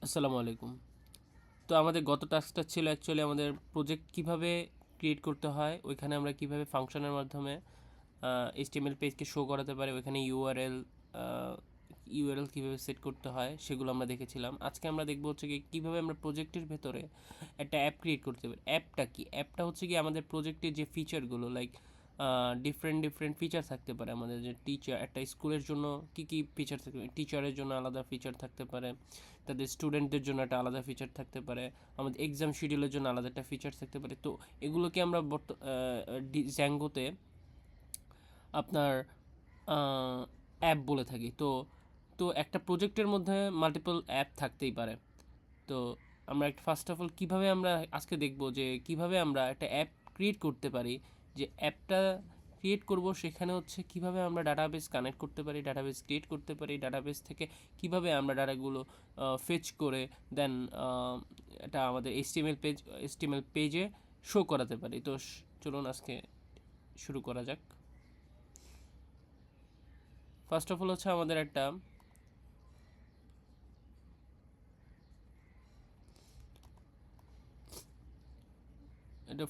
আসসালামু আলাইকুম। তো আমাদের গত টাস্কটা ছিল অ্যাকচুয়ালি আমাদের প্রজেক্ট কিভাবে ক্রিয়েট করতে হয়, ওইখানে আমরা কিভাবে ফাংশনের মাধ্যমে এইচটিএমএল পেজকে শো করাতে পারি, ওইখানে ইউআরএল কীভাবে সেট করতে হয় সেগুলো আমরা দেখেছিলাম। আজকে আমরা দেখবো হচ্ছে কি কীভাবে আমরা প্রজেক্টের ভেতরে একটা অ্যাপ ক্রিয়েট করতে পারি। অ্যাপটা কি? অ্যাপটা হচ্ছে কি আমাদের প্রজেক্টের যে ফিচারগুলো, লাইক ডিফারেন্ট ডিফারেন্ট ফিচার থাকতে পারে। আমাদের যে টিচার, একটা স্কুলের জন্য কী কী ফিচার থাকতে পারে, টিচারের জন্য আলাদা ফিচার থাকতে পারে, তাদের স্টুডেন্টদের জন্য একটা আলাদা ফিচার থাকতে পারে, আমাদের এক্সাম শিডিউলের জন্য আলাদা একটা ফিচার থাকতে পারে। তো এগুলোকে আমরা জ্যাঙ্গোতে আপনার অ্যাপ বলে থাকি। তো তো একটা প্রজেক্টের মধ্যে মাল্টিপল অ্যাপ থাকতেই পারে। তো আমরা একটা ফার্স্ট অফ অল কীভাবে আমরা আজকে দেখব যে কিভাবে আমরা একটা অ্যাপ ক্রিয়েট করতে পারি। যে অ্যাপটা ক্রিয়েট করব সেখানে হচ্ছে কিভাবে আমরা ডাটাবেস কানেক্ট করতে পারি, ডাটাবেস ক্রিয়েট করতে পারি, ডাটাবেস থেকে কিভাবে আমরা ডাটাগুলো ফেচ করে দেন এটা আমাদের এইচটিএমএল পেজে শো করাতে পারি। তো চলুন আজকে শুরু করা যাক। ফার্স্ট অফ অল হচ্ছে আমাদের একটা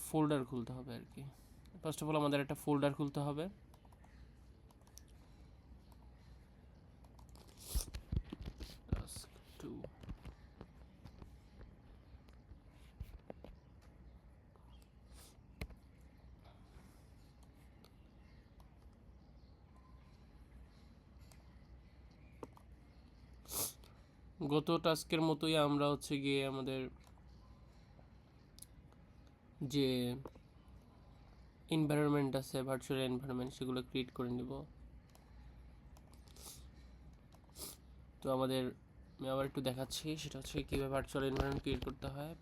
ফোল্ডার খুলতে হবে আর কি। ফার্স্ট অফ অল আমাদের একটা ফোল্ডার খুলতে হবে। টাস্ক 2। গত টাস্কের মতোই আমরা হচ্ছে গিয়ে আমাদের যে এনভায়রনমেন্ট আছে, ভার্চুয়াল এনভায়রনমেন্ট, সেগুলো ক্রিয়েট করে নিব। তো আমাদের আমি আবার একটু দেখাচ্ছি, সেটা হচ্ছে কীভাবে ভার্চুয়াল এনভায়রনমেন্ট ক্রিয়েট করতে হয়।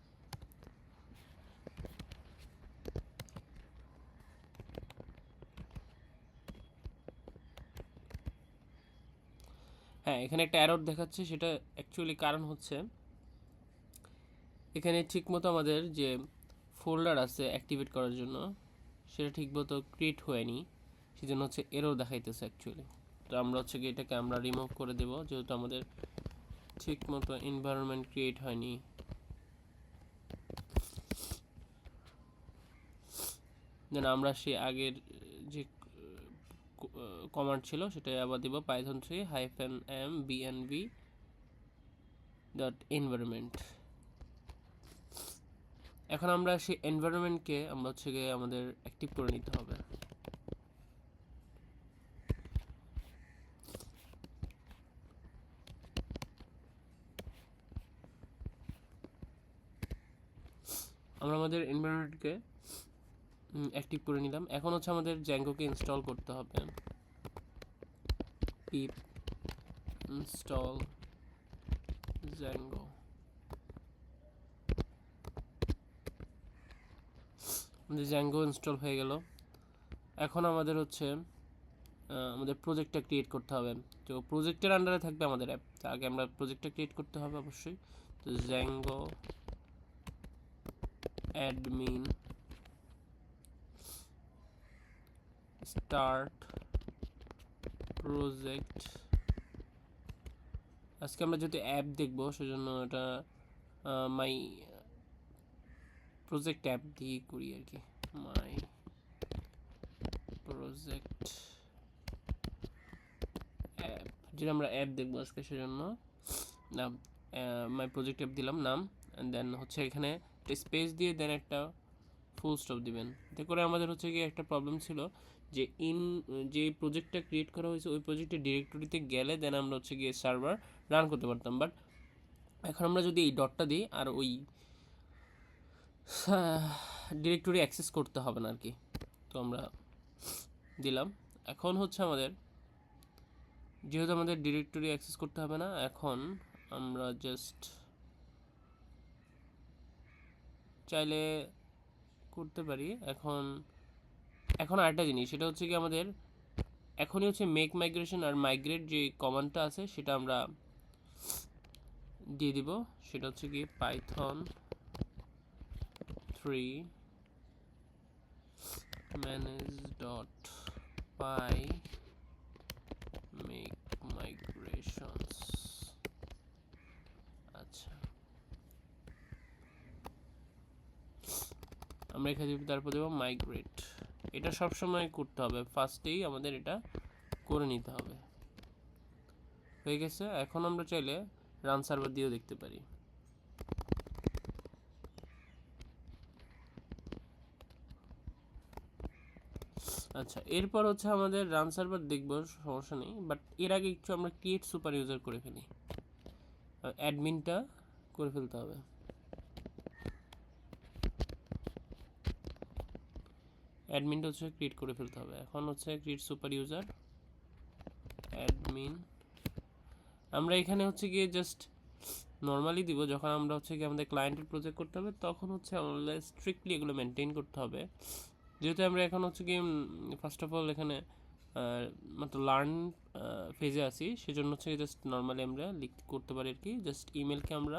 হ্যাঁ, এখানে একটা অ্যারর দেখাচ্ছে, সেটা অ্যাকচুয়ালি কারণ হচ্ছে এখানে ঠিকমতো আমাদের যে ফোল্ডার আছে অ্যাক্টিভেট করার জন্য সেটা ঠিকমতো ক্রিয়েট হয়নি, সেজন্য হচ্ছে এরর দেখাইতেছে অ্যাকচুয়ালি। তো আমরা হচ্ছে কি এটাকে আমরা রিমুভ করে দেব, যেহেতু আমাদের ঠিকমতো এনভায়রনমেন্ট ক্রিয়েট হয়নি। দেন আমরা সে আগের যে কমান্ড ছিল সেটাই আবার দিব, python 3-mbnv.environment। এখন আমরা সেই এনভায়রনমেন্টকে আমরা হচ্ছে গিয়ে আমাদের অ্যাক্টিভ করে নিতে হবে। আমরা আমাদের এনভায়রনমেন্টকে অ্যাক্টিভ করে নিলাম। এখন হচ্ছে আমাদের জ্যাঙ্গোকে ইনস্টল করতে হবে। পিপ ইনস্টল জ্যাঙ্গো। আমাদের জ্যাঙ্গো ইনস্টল হয়ে গেল। এখন আমাদের হচ্ছে আমাদের প্রজেক্টটা ক্রিয়েট করতে হবে। তো প্রজেক্টের আন্ডারে থাকবে আমাদের অ্যাপ। তো আগে আমরা প্রজেক্টটা ক্রিয়েট করতে হবে অবশ্যই। তো জ্যাঙ্গো অ্যাডমিন স্টার্ট প্রজেক্ট। আজকে আমরা যেহেতু অ্যাপ দেখবো সেজন্য এটা মাই প্রজেক্ট অ্যাপ দিয়ে করি আর কি। মাই প্রজেক্ট অ্যাপ, যেটা আমরা অ্যাপ দেখবো আজকে সেজন্য নাম মাই প্রজেক্ট অ্যাপ দিলাম নাম, অ্যান্ড দেন হচ্ছে এখানে স্পেস দিয়ে দেন একটা ফুল স্টপ দিবেন। এতে করে আমাদের হচ্ছে কি একটা প্রবলেম ছিল যে যে প্রজেক্টটা ক্রিয়েট করা হয়েছে ওই প্রজেক্টের ডিরেক্টরিতে গেলে দেন আমরা হচ্ছে গিয়ে সার্ভার রান করতে পারতাম। বাট এখন আমরা যদি এই ডটটা দিই আর ওই ডিরেক্টরি অ্যাক্সেস করতে হবে না আর কি। তো আমরা দিলাম। এখন হচ্ছে আমাদের যেহেতু আমাদের ডিরেক্টরি অ্যাক্সেস করতে হবে না, এখন আমরা জাস্ট চাইলে করতে পারি। এখন আরেকটা জিনিস, সেটা হচ্ছে কি আমাদের এখনই হচ্ছে মেক মাইগ্রেশন আর মাইগ্রেট যে কমান্ডটা আছে সেটা আমরা দিয়ে দিব। সেটা হচ্ছে কি python 3 manage.py make migrations। আচ্ছা, আমরা এখানে তারপর দেবো মাইগ্রেট। এটা সবসময় করতে হবে, ফার্স্টেই আমাদের এটা করে নিতে হবে। হয়ে গেছে। এখন আমরা চাইলে রান সার্ভার দিয়েও দেখতে পারি। আচ্ছা, এরপর হচ্ছে আমাদের রান সার্ভার দেখবো, সমস্যা নেই, বাট এর আগে একটু আমরা ক্রিয়েট সুপার ইউজার করে ফেলি। অ্যাডমিনটা করে ফেলতে হবে। অ্যাডমিনটা হচ্ছে ক্রিয়েট করে ফেলতে হবে। এখন হচ্ছে ক্রিয়েট সুপার ইউজার অ্যাডমিন। আমরা এখানে হচ্ছে গিয়ে জাস্ট নর্মালি দিব, যখন আমরা হচ্ছে গিয়ে আমাদের ক্লায়েন্টের প্রজেক্ট করতে হবে তখন হচ্ছে আমাদের স্ট্রিক্টলি এগুলো মেনটেন করতে হবে। যেহেতু আমরা এখন হচ্ছে কি ফার্স্ট অফ অল এখানে মাত্র লার্ন ফেজে আছি, সেজন্য হচ্ছে জাস্ট নর্মালি আমরা করতে পারি আর কি। জাস্ট ইমেলকে আমরা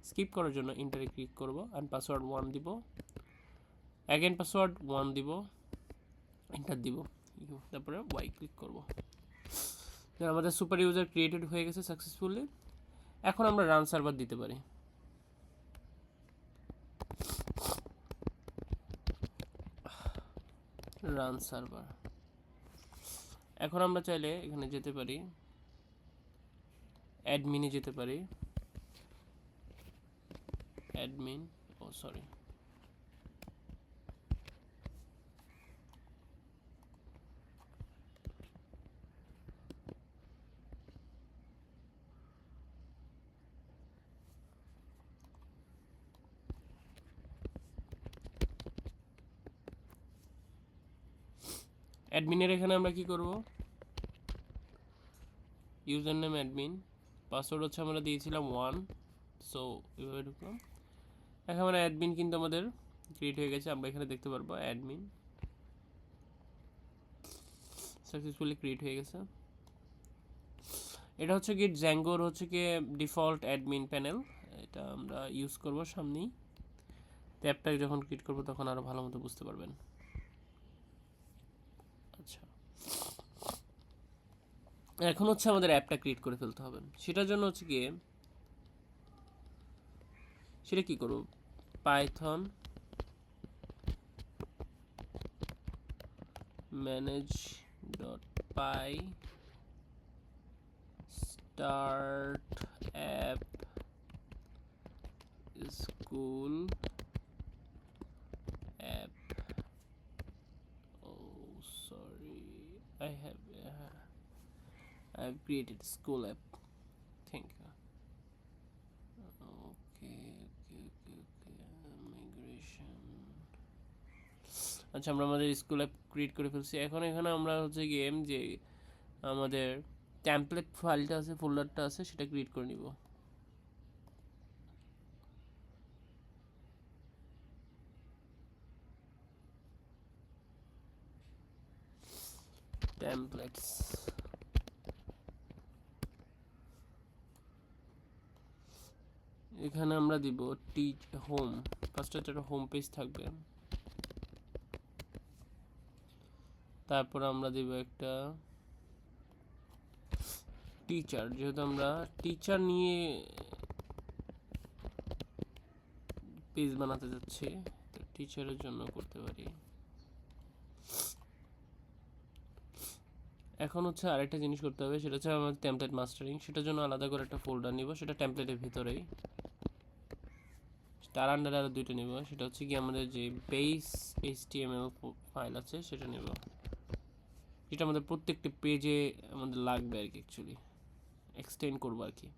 স্কিপ করার জন্য ইন্টারে ক্লিক করব অ্যান্ড পাসওয়ার্ড 1 দিব, অ্যাগেন পাসওয়ার্ড 1 দিব, এন্টার দিব, তারপরে ওয়াই ক্লিক করব। আমাদের সুপার ইউজার ক্রিয়েটেড হয়ে গেছে সাকসেসফুলি। এখন আমরা রান সার্ভার দিতে পারি। Run server. এখন আমরা চাইলে এখানে যেতে পারি, অ্যাডমিনে যেতে পারি, অ্যাডমিন, ও সরি, অ্যাডমিনের এখানে আমরা কি করব, ইউজার নেম অ্যাডমিন, পাসওয়ার্ড হচ্ছে আমরা দিয়েছিলাম 1, সো এভাবে ঢুকলাম। এখন আমরা অ্যাডমিন কিন্তু আমাদের ক্রিয়েট হয়ে গেছে, আমরা এখানে দেখতে পারবো অ্যাডমিন সাকসেসফুলি ক্রিয়েট হয়ে গেছে। এটা হচ্ছে গিট জ্যাঙ্গোর হচ্ছে কি ডিফল্ট অ্যাডমিন প্যানেল, এটা আমরা ইউজ করব সামনেই। অ্যাপটা যখন ক্রিয়েট করব তখন আরো ভালো মতো বুঝতে পারবেন। আচ্ছা, এখন হচ্ছে আমাদের অ্যাপটা ক্রিয়েট করে ফেলতে হবে। সেটার জন্য হচ্ছে গিয়ে সেটা কি করব, Python manage.py start app school app. Oh sorry, I've created school app. Thank you. Okay, migration. আচ্ছা, আমরা আমাদের স্কুল অ্যাপ ক্রিয়েট করে ফেলছি। এখন এখানে আমরা হচ্ছে গেম যে আমাদের টেমপ্লেট ফাইলটা আছে, ফোল্ডারটা আছে, সেটা ক্রিয়েট করে নিব। টেমপ্লেটস, এখানে আমরা দিব টিচ হোম, ফার্স্টে একটা হোম পেজ থাকবে, তারপর আমরা দিব একটা টিচার, যেহেতু আমরা টিচার নিয়ে পেজ বানাতে যাচ্ছি, তো টিচারের জন্য করতে পারি। এখন হচ্ছে আরেকটা জিনিস করতে হবে, সেটা হচ্ছে আমাদের টেমপ্লেট মাস্টারিং, সেটার জন্য আলাদা করে একটা ফোল্ডার নিব, সেটা টেমপ্লেটের ভিতরেই। তার আন্ডারে আরও দুইটা নিব, সেটা হচ্ছে কি আমাদের যে বেস HTML ফাইল আছে সেটা নেব, যেটা আমাদের প্রত্যেকটি পেজে আমাদের লাগবে আর কি, অ্যাকচুয়ালি এক্সটেন্ড করবো আর কি।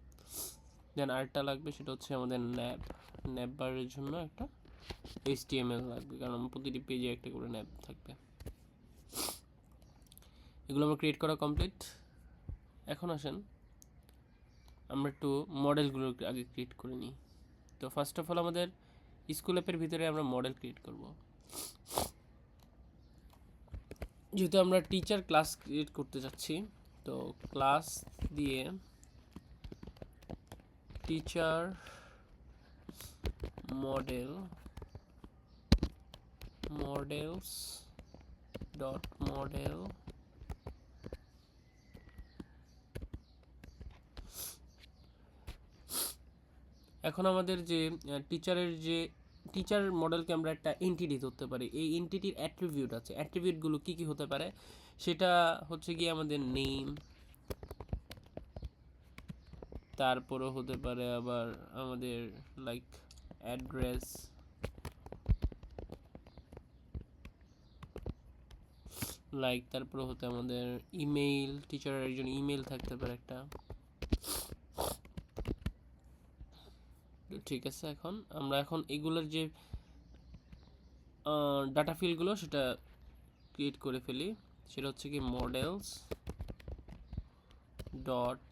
দেন আরেকটা লাগবে, সেটা হচ্ছে আমাদের ন্যাপ বারের জন্য একটা HTML লাগবে, কারণ প্রতিটি পেজে একটা করে ন্যাপ থাকবে। এগুলো আমার ক্রিয়েট করা কমপ্লিট। এখন আসেন আমরা একটু মডেলগুলো আগে ক্রিয়েট করে নিই। তো ফার্স্ট অফ অল আমাদের স্কুল অ্যাপের ভিতরে আমরা মডেল ক্রিয়েট করব। যেহেতু আমরা টিচার ক্লাস ক্রিয়েট করতে যাচ্ছি, তো ক্লাস দিয়ে টিচার মডেলস ডট মডেল এখন আমাদের যে টিচারের যে টিচার মডেলকে আমরা একটা এন্টিটি ধরতে পারি। এই এন্টিটির অ্যাট্রিবিউট আছে, অ্যাট্রিবিউটগুলো কী কী হতে পারে সেটা হচ্ছে গিয়ে আমাদের নেম, তারপরও হতে পারে আবার আমাদের লাইক অ্যাড্রেস, লাইক তারপরে হতে আমাদের ইমেইল, টিচারের একজন ইমেইল থাকতে পারে একটা। ঠিক আছে, এখন এগুলোর যে ডাটা ফিল্ডগুলো সেটা ক্রিয়েট করে ফেলি। সেটা হচ্ছে কি মডেলস ডট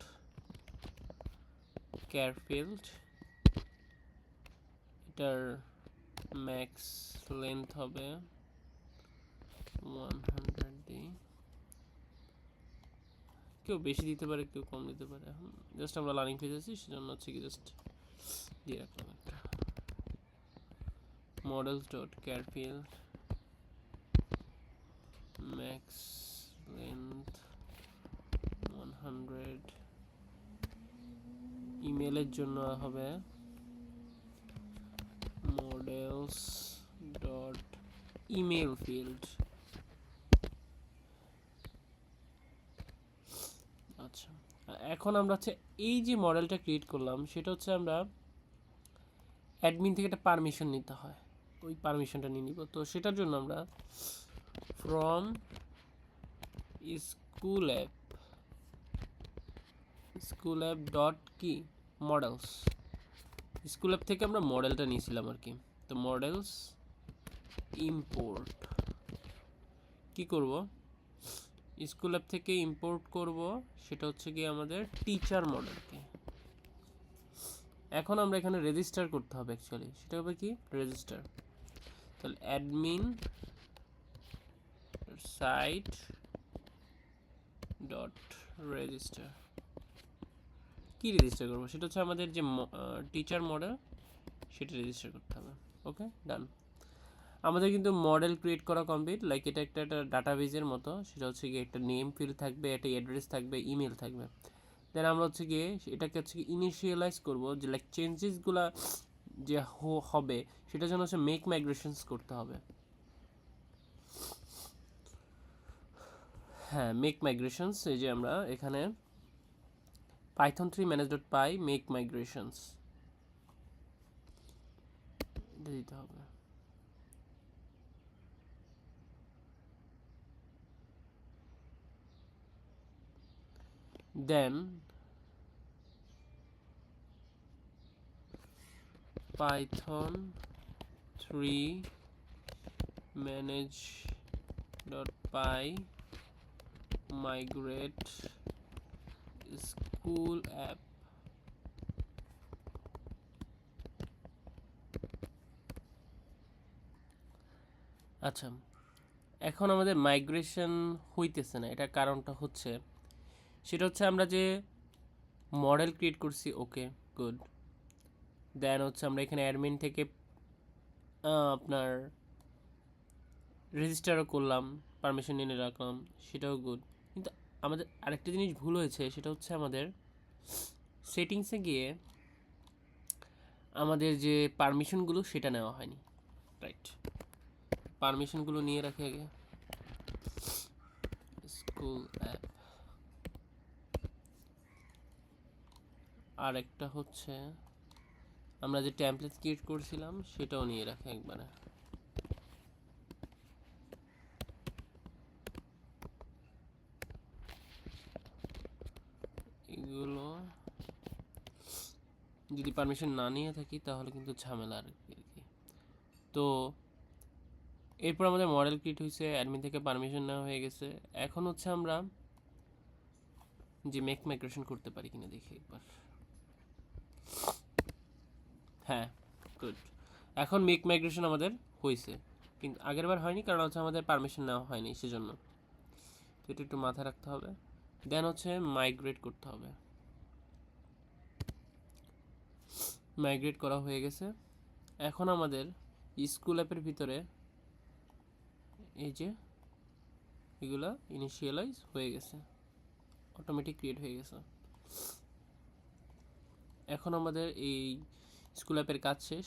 কেয়ার ফিল্ড, এটার ম্যাক্স লেন্থ হবে 100 দিই, কেউ বেশি দিতে পারে কেউ কম দিতে পারে, জাস্ট আমরা লার্নিং ফেজ আছি সেজন্য হচ্ছে কি জাস্ট দিয়ে রাখলাম একটা models dot char field max length 100, ইমেলের জন্য হবে মডেলস ডট ইমেল ফিল্ড। আচ্ছা, এখন আমরা হচ্ছে এই যে মডেলটা ক্রিয়েট করলাম সেটা হচ্ছে আমরা অ্যাডমিন থেকে একটা পারমিশন নিতে হয়, ওই পারমিশনটা নিয়ে নিব। তো সেটার জন্য আমরা ফ্রম স্কুল অ্যাপ ডট কি মডেলস, স্কুল অ্যাপ থেকে আমরা মডেলটা নিয়েছিলাম আর কি। তো মডেলস ইম্পোর্ট কি করব, স্কুল অ্যাপ থেকে ইম্পোর্ট করব সেটা হচ্ছে কি আমাদের টিচার মডেলকে। এখন আমরা এখানে রেজিস্টার করতে হবে, অ্যাকচুয়ালি সেটা হবে কি রেজিস্টার। তাহলে অ্যাডমিন সাইট ডট রেজিস্টার, কি রেজিস্টার করবো সেটা হচ্ছে আমাদের যে টিচার মডেল সেটা রেজিস্টার করতে হবে। ওকে, ডান। আমাদের কিন্তু মডেল ক্রিয়েট করা কমপ্লিট। লাইক এটা একটা ডাটাবেজের মতো, সেটা হচ্ছে গিয়ে একটা নেম ফিল্ড থাকবে, একটা অ্যাড্রেস থাকবে, ইমেল থাকবে। দেন আমরা হচ্ছে গিয়ে এটাকে হচ্ছে কি ইনিশিয়ালাইজ করবো, যে লাইক চেঞ্জেসগুলো যে হবে সেটার জন্য হচ্ছে মেক মাইগ্রেশনস করতে হবে। হ্যাঁ, মেক মাইগ্রেশনস, এই যে আমরা এখানে python 3 manage.py মেক মাইগ্রেশনস এটা দিতে হবে। দেন python 3 manage.py migrate school app, আচ্ছা এখন আমাদের মাইগ্রেশন হইতেছে না, এটার কারণটা হচ্ছে সেটা হচ্ছে আমরা যে মডেল ক্রিয়েট করছি, ওকে গুড। দেন হচ্ছে আমরা এখানে অ্যাডমিন থেকে আপনার রেজিস্টারও করলাম, পারমিশন নিয়ে রাখলাম, সেটাও গুড। কিন্তু আমাদের আরেকটা জিনিস ভুল হয়েছে, সেটা হচ্ছে আমাদের সেটিংসে গিয়ে আমাদের যে পারমিশনগুলো সেটা নেওয়া হয়নি। রাইট, পারমিশনগুলো নিয়ে রাখি আগে। স্কুল অ্যাপ, আর একটা হচ্ছে আমরা যে টেমপ্লেট ক্রিয়েট করছিলাম সেটাও নিয়ে রাখি একবারে। এগুলো যদি পারমিশন না নিয়ে থাকি তাহলে কিন্তু ঝামেলা আর কি। তো এরপর আমাদের মডেল ক্রিয়েট হয়েছে, অ্যাডমিন থেকে পারমিশন নেওয়া হয়ে গেছে। এখন হচ্ছে আমরা যে মেক মাইগ্রেশন করতে পারি কিনা দেখি একবার। হ্যাঁ, গুড। এখন মেক মাইগ্রেশন আমাদের হয়েছে, কিন্তু আগের বার হয়নি কারণ হচ্ছে আমাদের পারমিশন নেওয়া হয়নি সেজন্য। তো এটা একটু মাথায় রাখতে হবে। দেন হচ্ছে মাইগ্রেট করতে হবে। মাইগ্রেট করা হয়ে গেছে। এখন আমাদের স্কুল অ্যাপের ভিতরে এই যে এগুলা ইনিশিয়ালাইজ হয়ে গেছে, অটোমেটিক ক্রিয়েট হয়ে গেছে। এখন আমাদের এই স্কুল অ্যাপের কাজ শেষ।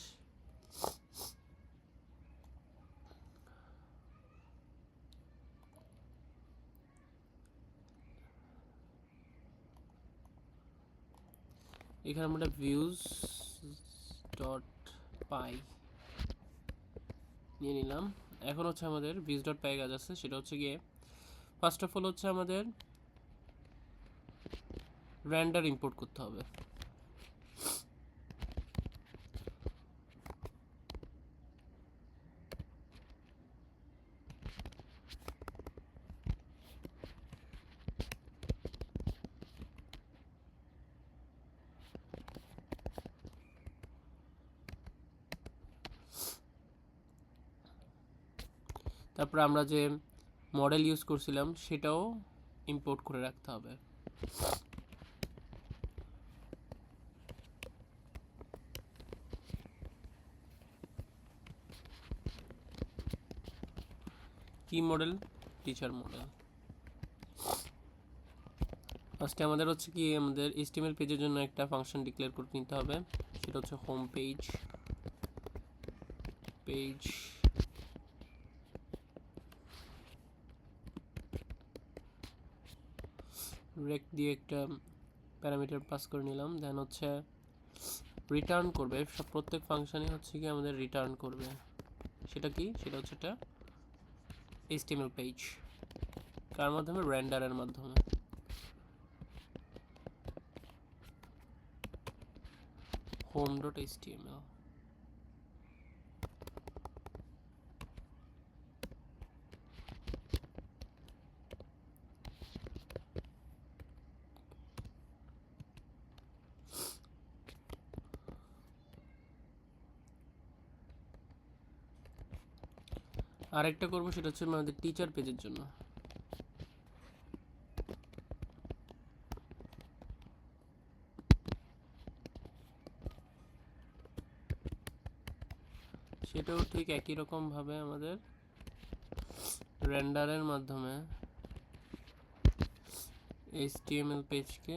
এখানে আমরা ভিউজ ডট পাই নিয়ে নিলাম। এখন হচ্ছে আমাদের ভিউজ ডট পাই কাজ আছে, সেটা হচ্ছে গিয়ে ফার্স্ট অফ অল হচ্ছে আমাদের রেন্ডার ইম্পোর্ট করতে হবে। তারপর আমরা যে মডেল ইউজ করছিলাম সেটাও ইম্পোর্ট করে রাখতে হবে। কি মডেল? Teacher model. ফার্স্টে আমাদের হচ্ছে কি আমাদের HTML পেজের জন্য একটা ফাংশন ডিক্লেয়ার করে নিতে হবে, সেটা হচ্ছে হোম পেজ। পেজ রেক দিয়ে একটা প্যারামিটার পাস করে নিলাম। দেন হচ্ছে রিটার্ন করবে, সব প্রত্যেক ফাংশনে হচ্ছে কি আমাদের রিটার্ন করবে। সেটা কি? সেটা হচ্ছে একটা HTML পেজ। কার মাধ্যমে? রেন্ডারের মাধ্যমে। home.html। আরেকটা করবো, সেটা হচ্ছে আমাদের টিচার পেজের জন্য। সেটাও ঠিক একই রকম ভাবে আমাদের রেন্ডারের মাধ্যমে HTML পেজকে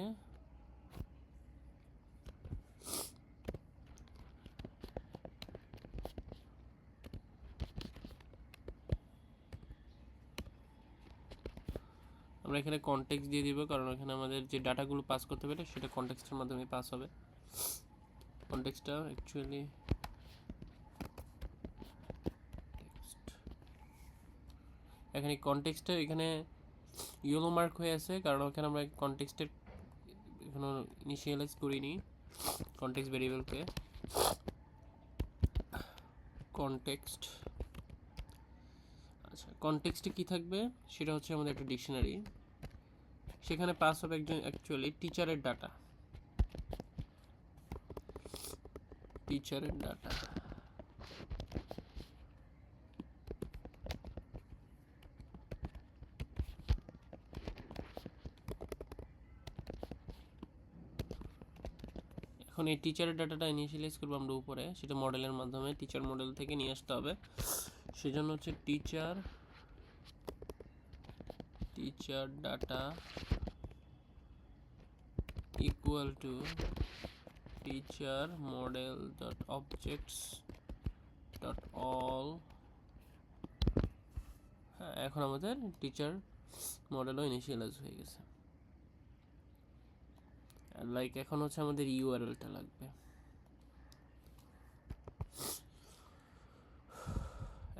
আমরা এখানে কনটেক্সট দিয়ে দিব, কারণ এখানে আমাদের যে ডাটাগুলো পাস করতে হবে সেটা কনটেক্সটের মাধ্যমে পাস হবে। কনটেক্সটটা অ্যাকচুয়ালি এখানে কনটেক্সটটা এখানে ইয়েলো মার্ক হয়ে আছে, কারণ ওখানে আমরা কনটেক্সটের এখনো ইনিশিয়ালাইজ করিনি কনটেক্সট ভেরিয়েবলকে। কনটেক্সট, আচ্ছা কনটেক্সটে কি থাকবে সেটা হচ্ছে আমাদের একটা ডিকশনারি। সেখানে পাস হবে একজন অ্যাকচুয়ালি টিচারের ডাটা। টিচারের ডাটা এখন এই টিচারের ডাটাটা ইনিশিয়ালাইজ করবো আমরা উপরে, সেটা মডেলের মাধ্যমে টিচার মডেল থেকে নিয়ে আসতে হবে। সেজন্য হচ্ছে teacher data equal to teacher model dot objects dot all. হ্যাঁ, এখন আমাদের টিচার মডেলও ইনিশিয়ালাইজ হয়ে গেছে। লাইক এখন হচ্ছে আমাদের ইউআরএলটা লাগবে।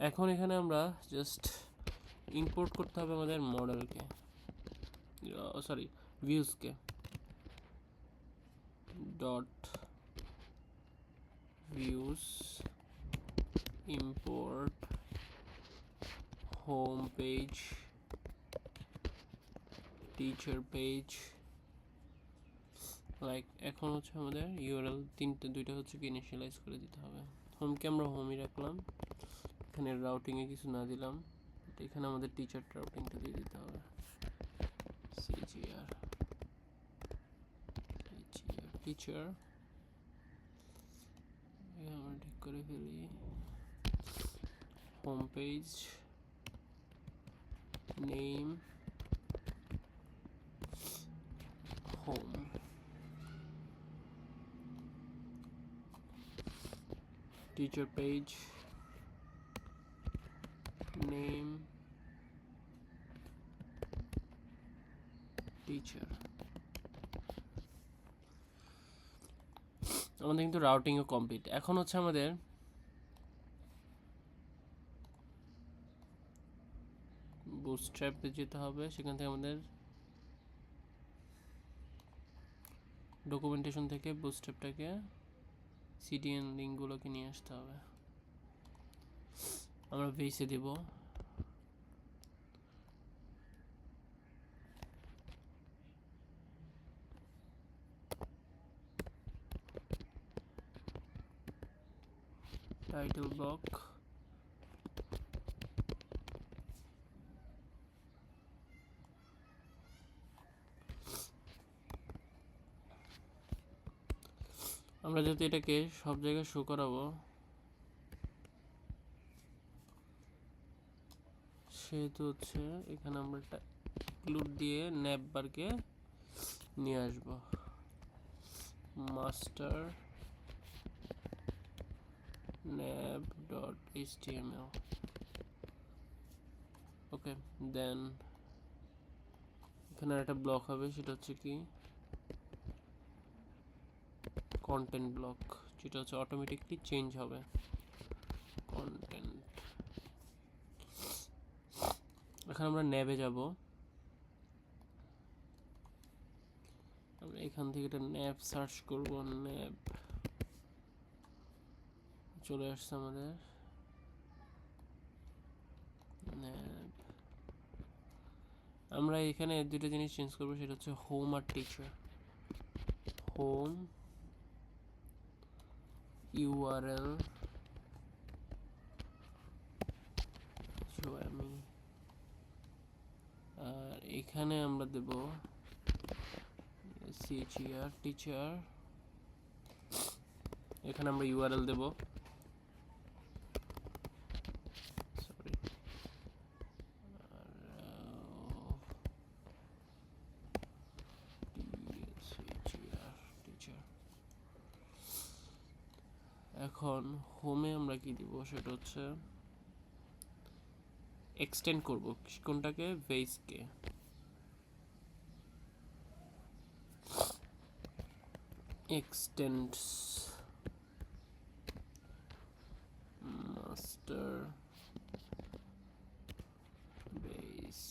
এখন এখানে আমরা জাস্ট ইম্পোর্ট করতে হবে আমাদের মডেলকে, সরি ভিউজকে। Dot views import home page teacher page. Like এখন হচ্ছে আমাদের ইউআরএল দুইটা হচ্ছে কি ইনিশিয়ালাইজ করে দিতে হবে। হোমকে আমরা হোমই রাখলাম, এখানে রাউটিংয়ে কিছু না দিলাম, এখানে আমাদের টিচার রাউটিংটা দিয়ে দিতে হবে। সিজিআর টিচার আমরা ঠিক করে ফেলি। Home page name home. teacher page, name teacher. আমাদের কিন্তু রাউটিংও কমপ্লিট। এখন হচ্ছে আমাদের বুটস্ট্র্যাপে যেতে হবে, সেখান থেকে আমাদের ডকুমেন্টেশন থেকে বুটস্ট্র্যাপটাকে সিডিএন লিঙ্কগুলোকে নিয়ে আসতে হবে। আমরা বেসে দেব টাইটেল ব্লক, আমরা যেহেতু এটাকে সব জায়গায় শো করাবো সেহেতু হচ্ছে এখানে আমরা একটা ইনক্লুড দিয়ে ন্যাপ বারকে নিয়ে আসবো, মাস্টার nav dot html। ওকে, দেন এখানে একটা ব্লক হবে, সেটা হচ্ছে কি কন্টেন্ট ব্লক, যেটা হচ্ছে অটোমেটিকলি চেঞ্জ হবে কন্টেন্ট। এখন আমরা ন্যাবে যাব, আমরা এখান থেকে একটা ন্যাপ সার্চ করব, ন্যাপ চলে আসছে আমাদের ন্যাপ। আমরা এখানে দুটো জিনিস চেঞ্জ করবো, সেটা হচ্ছে হোম আর টিচার। হোম ইউআরএল আমি, আর এখানে আমরা দেব CHER টিচার, এখানে আমরা ইউআরএল দেব, সরি টিচার। এখন হোমে আমরা কি দিব, সেটা হচ্ছে এক্সটেন্ড করব কোনটাকে, বেসকে। Extends master base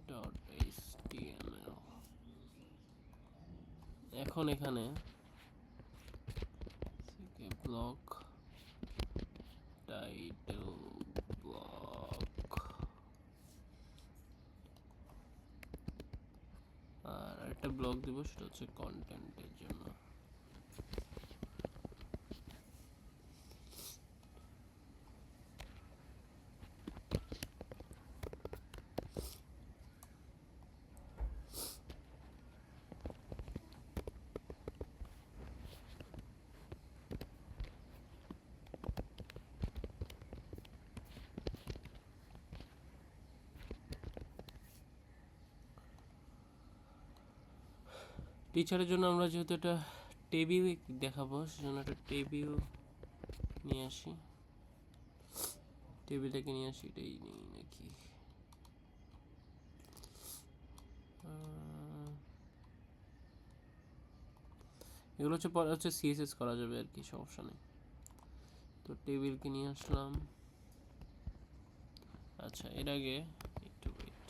dot html। এখন এখানে ব্লক টাইটেল ব্লক, আর একটা ব্লক দেব, সেটা হচ্ছে কন্টেন্টের জন্য। টিচারের জন্য আমরা যেহেতু একটা টেবিল দেখাবো, সেজন্য একটা টেবিল নিয়ে আসি, টেবিলটাকে নিয়ে আসি, এটাই নেই নাকি, এগুলো হচ্ছে পরে হচ্ছে সিএসএস করা যাবে আর কি, সমস্যা নেই। তো টেবিলকে নিয়ে আসলাম। আচ্ছা, এর আগে একটু ওয়েট,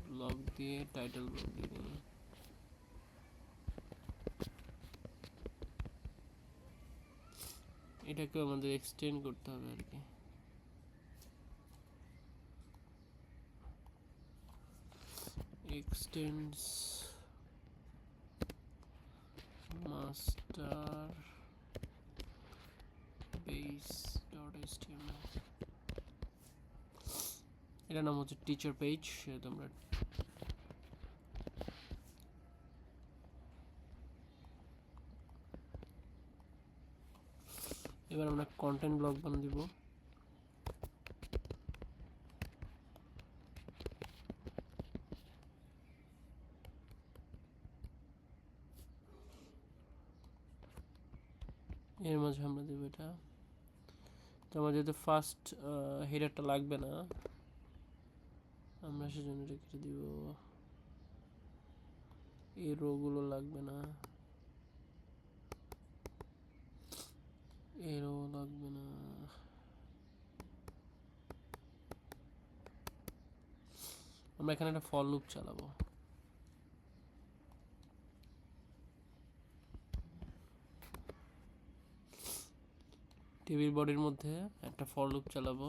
ব্লক দিয়ে টাইটেল ব্লক দিয়ে দিই, এটাকে আমাদের এক্সটেন্ড করতে হবে আর কি। Extends master base dot html, এটার নাম হচ্ছে টিচার পেজ, সেটা আমরা এবার আমরা কন্টেন্ট ব্লক বানিয়ে দিব। এর মাঝে আমরা দেবো এটা। তো আমার যেহেতু ফার্স্ট হেডারটা লাগবে না, আমরা সেজন্য এটা কেটে দিব। এই রোগুলো লাগবে না, এই রো লাগবে না। আমরা এখানে একটা ফর লুপ চালাবো। টেবিল বডির মধ্যে একটা ফর লুপ চালাবো,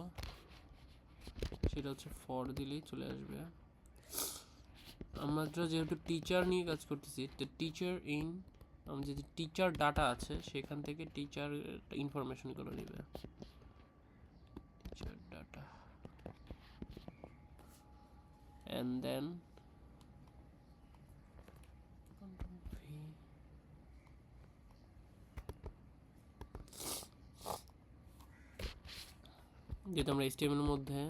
সেটা হচ্ছে ফর দিলেই চলে আসবে। আমরা যেহেতু টিচার নিয়ে কাজ করতেছি, তো টিচার ইন, আমাদের যে টিচার ডাটা আছে সেখান থেকে টিচার ইনফরমেশন করে নেবে। টিচার ডাটা and then যেহেতু আমরা HTML এর মধ্যে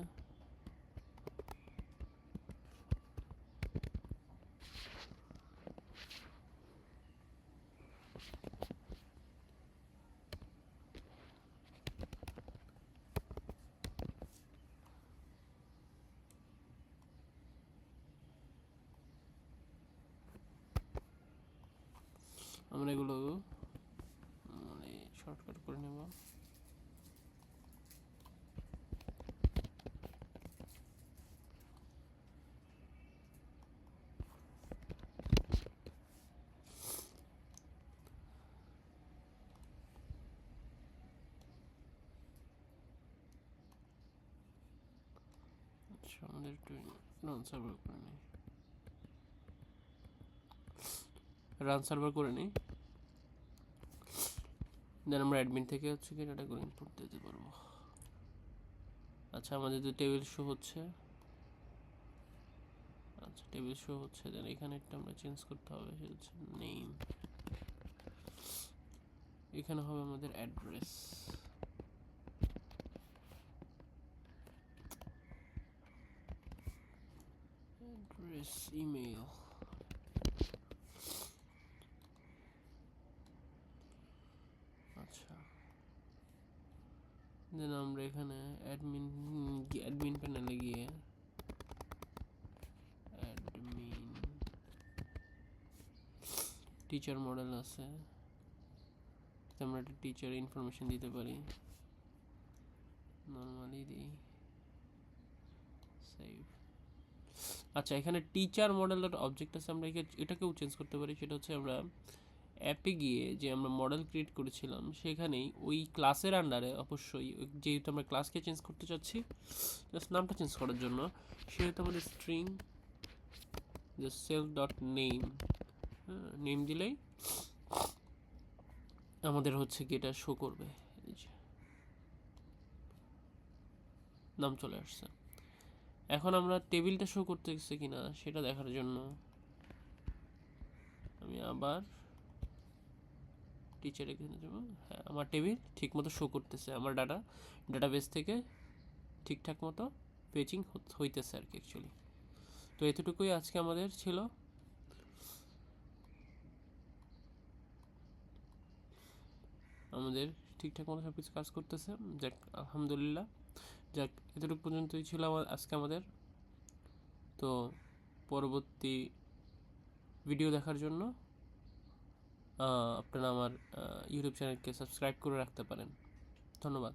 আমরা এগুলো মানে শর্টকাট করে নেব। আচ্ছা, আমাদের একটু রান সার্ভার করে নিই, দেন আমরা অ্যাডমিন থেকে হচ্ছে কি ডাটা করে ইনপুট দিতে পারবো। আচ্ছা, আমাদের তো টেবিল শো হচ্ছে। আচ্ছা, টেবিল শো হচ্ছে, দেন এখানে একটা আমরা চেঞ্জ করতে হবে, সেটা হচ্ছে নেম। এখানে হবে আমাদের অ্যাড্রেস। ইমেল। আচ্ছা, দেন আমরা এখানে অ্যাডমিন প্যানেলে গিয়ে অ্যাডমিন টিচার মডেল আছে, আমরা একটা টিচার ইনফরমেশন দিতে পারি, নর্মালি দিই, সেভ। আচ্ছা, এখানে টিচার মডেলের অবজেক্ট আছে, আমরা এটাকেও চেঞ্জ করতে পারি। সেটা হচ্ছে আমরা অ্যাপে গিয়ে যে আমরা মডেল ক্রিয়েট করেছিলাম সেখানেই ওই ক্লাসের আন্ডারে, অবশ্যই যেহেতু আমরা ক্লাসকে চেঞ্জ করতে চাচ্ছি, জাস্ট নামটা চেঞ্জ করার জন্য, সেহেতু আমাদের string self dot name, name দিলেই আমাদের হচ্ছে কি এটা শো করবে, নাম চলে আসছে। এখন আমরা টেবিলটা শো করতেছে কিনা সেটা দেখার জন্য আমি আবার টিচার এখানে যাবো। হ্যাঁ, আমার টেবিল ঠিক মতো শো করতেছে, আমার ডাটাবেস থেকে ঠিকঠাক মতো ফেচিং হইতেছে আর কি অ্যাকচুয়ালি। তো এতটুকুই আজকে আমাদের ছিল। আমাদের ঠিকঠাক মতো সব কিছু কাজ করতেছে, যাক আলহামদুলিল্লাহ। যাক, এতটুকু পর্যন্তই ছিল আজকে আমাদের। তো পরবর্তী ভিডিও দেখার জন্য আপনারা আমার ইউটিউব চ্যানেলকে সাবস্ক্রাইব করে রাখতে পারেন। ধন্যবাদ।